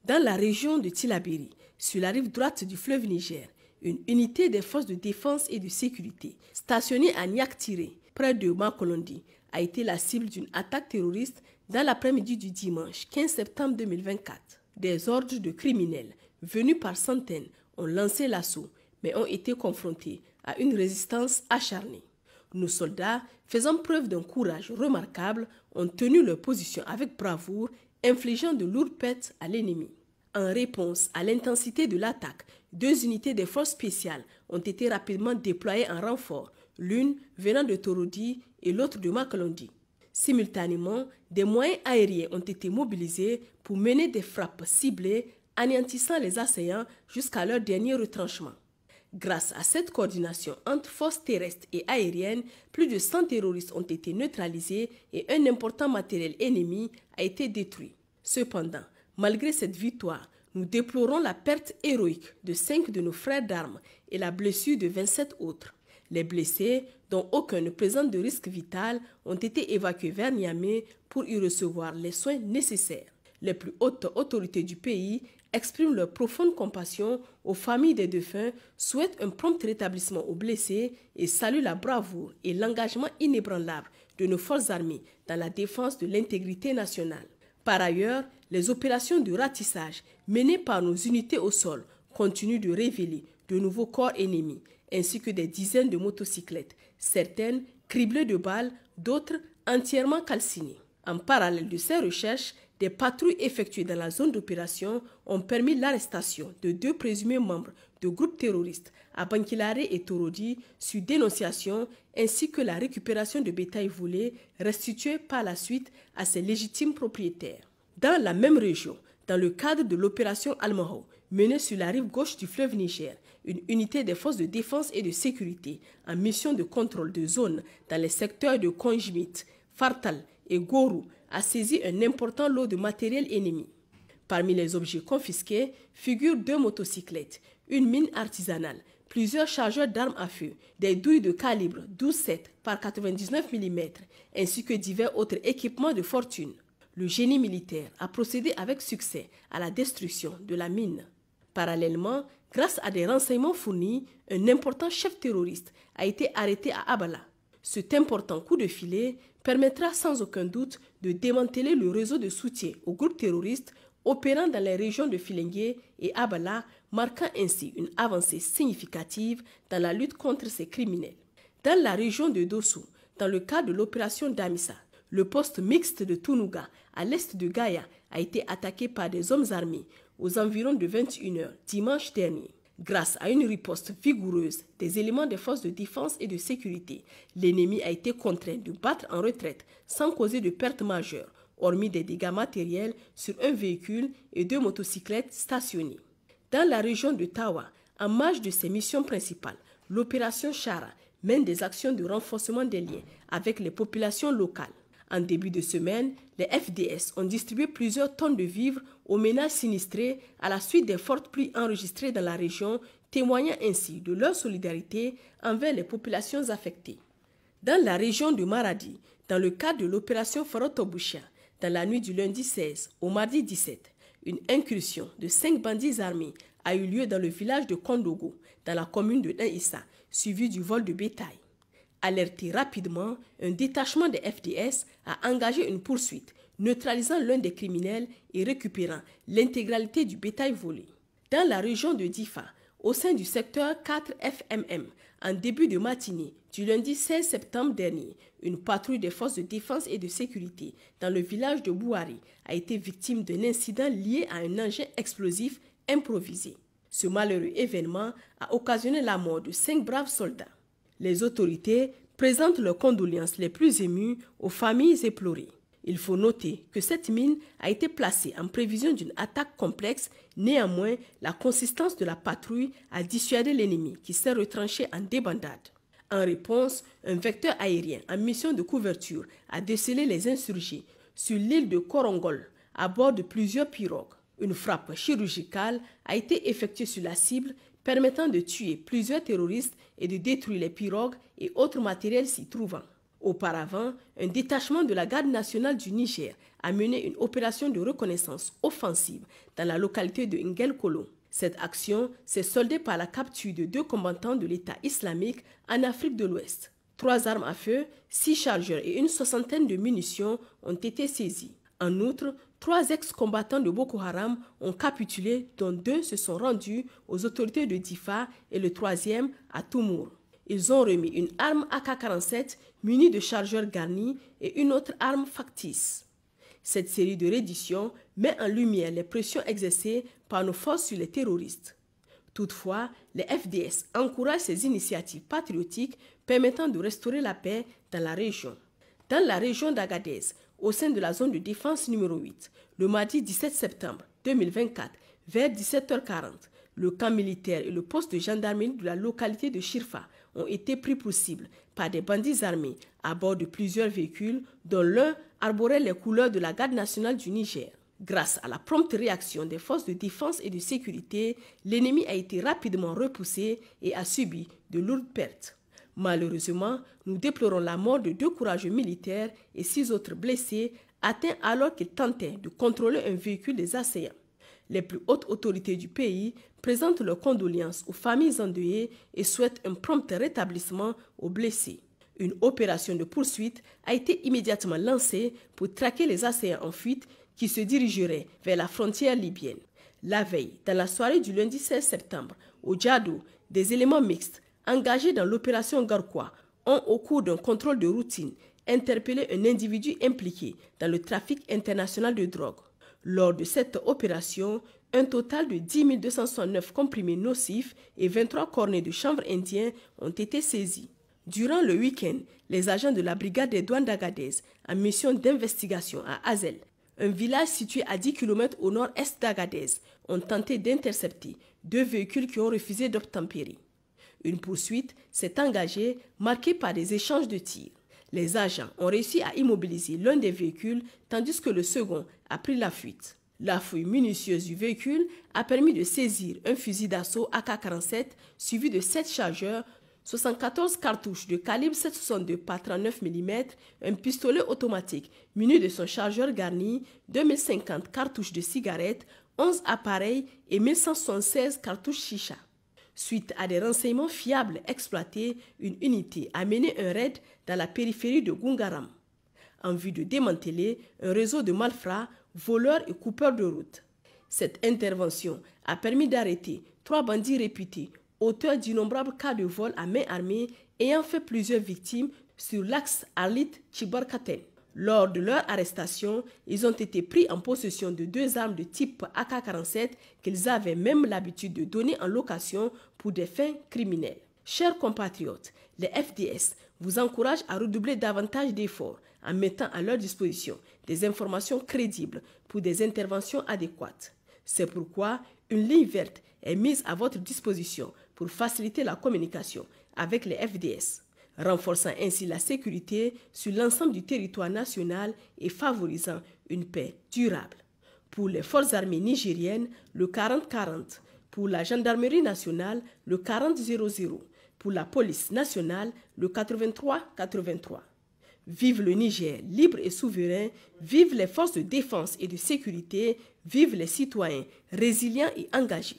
Dans la région de Tillabéri, sur la rive droite du fleuve Niger, une unité des forces de défense et de sécurité, stationnée à Niaktire, près de Makolondi, a été la cible d'une attaque terroriste dans l'après-midi du dimanche 15 septembre 2024. Des ordres de criminels, venus par centaines, ont lancé l'assaut, mais ont été confrontés à une résistance acharnée. Nos soldats, faisant preuve d'un courage remarquable, ont tenu leur position avec bravoure, infligeant de lourdes pertes à l'ennemi. En réponse à l'intensité de l'attaque, 2 unités des forces spéciales ont été rapidement déployées en renfort, l'une venant de Torodi et l'autre de Makolondi. Simultanément, des moyens aériens ont été mobilisés pour mener des frappes ciblées, anéantissant les assaillants jusqu'à leur dernier retranchement. Grâce à cette coordination entre forces terrestres et aériennes, plus de 100 terroristes ont été neutralisés et un important matériel ennemi a été détruit. Cependant, malgré cette victoire, nous déplorons la perte héroïque de 5 de nos frères d'armes et la blessure de 27 autres. Les blessés, dont aucun ne présente de risque vital, ont été évacués vers Niamey pour y recevoir les soins nécessaires. Les plus hautes autorités du pays expriment leur profonde compassion aux familles des défunts, souhaitent un prompt rétablissement aux blessés et saluent la bravoure et l'engagement inébranlable de nos forces armées dans la défense de l'intégrité nationale. Par ailleurs, les opérations de ratissage menées par nos unités au sol continuent de révéler de nouveaux corps ennemis, ainsi que des dizaines de motocyclettes, certaines criblées de balles, d'autres entièrement calcinées. En parallèle de ces recherches, des patrouilles effectuées dans la zone d'opération ont permis l'arrestation de 2 présumés membres de groupes terroristes à Bankilare et Torodi sur dénonciation, ainsi que la récupération de bétail volé restitué par la suite à ses légitimes propriétaires. Dans la même région, dans le cadre de l'opération Almahou, menée sur la rive gauche du fleuve Niger, une unité des forces de défense et de sécurité en mission de contrôle de zone dans les secteurs de Konjimit, Fartal et Gourou a saisi un important lot de matériel ennemi. Parmi les objets confisqués figurent 2 motocyclettes, une mine artisanale, plusieurs chargeurs d'armes à feu, des douilles de calibre 12,7 par 99 mm, ainsi que divers autres équipements de fortune. Le génie militaire a procédé avec succès à la destruction de la mine. Parallèlement, grâce à des renseignements fournis, un important chef terroriste a été arrêté à Abala. Cet important coup de filet permettra sans aucun doute de démanteler le réseau de soutien aux groupes terroristes opérant dans les régions de Filengue et Abala, marquant ainsi une avancée significative dans la lutte contre ces criminels. Dans la région de Dosso, dans le cadre de l'opération Damissa, le poste mixte de Tunuga, à l'est de Gaïa, a été attaqué par des hommes armés aux environs de 21h dimanche dernier. Grâce à une riposte vigoureuse des éléments des forces de défense et de sécurité, l'ennemi a été contraint de battre en retraite sans causer de pertes majeures, hormis des dégâts matériels sur un véhicule et 2 motocyclettes stationnées. Dans la région de Tawa, en marge de ses missions principales, l'opération Chara mène des actions de renforcement des liens avec les populations locales. En début de semaine, les FDS ont distribué plusieurs tonnes de vivres aux ménages sinistrés à la suite des fortes pluies enregistrées dans la région, témoignant ainsi de leur solidarité envers les populations affectées. Dans la région de Maradi, dans le cadre de l'opération Farotoboucha, dans la nuit du lundi 16 au mardi 17, une incursion de 5 bandits armés a eu lieu dans le village de Kondogo, dans la commune de Naïssa, suivi du vol de bétail. Alerté rapidement, un détachement des FDS a engagé une poursuite, neutralisant l'un des criminels et récupérant l'intégralité du bétail volé. Dans la région de Difa, au sein du secteur 4 FMM, en début de matinée du lundi 16 septembre dernier, une patrouille des forces de défense et de sécurité dans le village de Bouari a été victime d'un incident lié à un engin explosif improvisé. Ce malheureux événement a occasionné la mort de 5 braves soldats. Les autorités présentent leurs condoléances les plus émues aux familles éplorées. Il faut noter que cette mine a été placée en prévision d'une attaque complexe. Néanmoins, la consistance de la patrouille a dissuadé l'ennemi qui s'est retranché en débandade. En réponse, un vecteur aérien en mission de couverture a décelé les insurgés sur l'île de Korongol à bord de plusieurs pirogues. Une frappe chirurgicale a été effectuée sur la cible, permettant de tuer plusieurs terroristes et de détruire les pirogues et autres matériels s'y trouvant. Auparavant, un détachement de la Garde nationale du Niger a mené une opération de reconnaissance offensive dans la localité de Ngel-Kolo. Cette action s'est soldée par la capture de 2 combattants de l'État islamique en Afrique de l'Ouest. 3 armes à feu, 6 chargeurs et une soixantaine de munitions ont été saisies. En outre, 3 ex-combattants de Boko Haram ont capitulé, dont 2 se sont rendus aux autorités de Difa et le 3e à Toumour. Ils ont remis une arme AK-47 munie de chargeurs garnis et une autre arme factice. Cette série de redditions met en lumière les pressions exercées par nos forces sur les terroristes. Toutefois, les FDS encouragent ces initiatives patriotiques permettant de restaurer la paix dans la région. Dans la région d'Agadez, au sein de la zone de défense numéro 8, le mardi 17 septembre 2024, vers 17h40, le camp militaire et le poste de gendarmerie de la localité de Chirfa ont été pris pour cible par des bandits armés à bord de plusieurs véhicules dont l'un arborait les couleurs de la Garde nationale du Niger. Grâce à la prompte réaction des forces de défense et de sécurité, l'ennemi a été rapidement repoussé et a subi de lourdes pertes. Malheureusement, nous déplorons la mort de 2 courageux militaires et 6 autres blessés atteints alors qu'ils tentaient de contrôler un véhicule des assaillants. Les plus hautes autorités du pays présentent leurs condoléances aux familles endeuillées et souhaitent un prompt rétablissement aux blessés. Une opération de poursuite a été immédiatement lancée pour traquer les assaillants en fuite qui se dirigeraient vers la frontière libyenne. La veille, dans la soirée du lundi 16 septembre, au Djado, des éléments mixtes engagés dans l'opération Garquois ont, au cours d'un contrôle de routine, interpellé un individu impliqué dans le trafic international de drogue. Lors de cette opération, un total de 10 269 comprimés nocifs et 23 cornets de chanvre indien ont été saisis. Durant le week-end, les agents de la brigade des douanes d'Agadez, en mission d'investigation à Azel, un village situé à 10 km au nord-est d'Agadez, ont tenté d'intercepter 2 véhicules qui ont refusé d'obtempérer. Une poursuite s'est engagée, marquée par des échanges de tirs. Les agents ont réussi à immobiliser l'un des véhicules, tandis que le second a pris la fuite. La fouille minutieuse du véhicule a permis de saisir un fusil d'assaut AK-47 suivi de 7 chargeurs, 74 cartouches de calibre 7,62 par 39 mm, un pistolet automatique muni de son chargeur garni, 2050 cartouches de cigarettes, 11 appareils et 1176 cartouches chicha. Suite à des renseignements fiables exploités, une unité a mené un raid dans la périphérie de Gungaram, en vue de démanteler un réseau de malfrats, voleurs et coupeurs de route. Cette intervention a permis d'arrêter 3 bandits réputés, auteurs d'innombrables cas de vol à main armée, ayant fait plusieurs victimes sur l'axe Arlit-Chibarkaten. Lors de leur arrestation, ils ont été pris en possession de 2 armes de type AK-47 qu'ils avaient même l'habitude de donner en location pour des fins criminelles. Chers compatriotes, les FDS vous encouragent à redoubler davantage d'efforts en mettant à leur disposition des informations crédibles pour des interventions adéquates. C'est pourquoi une ligne verte est mise à votre disposition pour faciliter la communication avec les FDS, renforçant ainsi la sécurité sur l'ensemble du territoire national et favorisant une paix durable. Pour les forces armées nigériennes, le 40-40, pour la gendarmerie nationale, le 40-00, pour la police nationale, le 83-83. Vive le Niger, libre et souverain, vive les forces de défense et de sécurité, vive les citoyens résilients et engagés.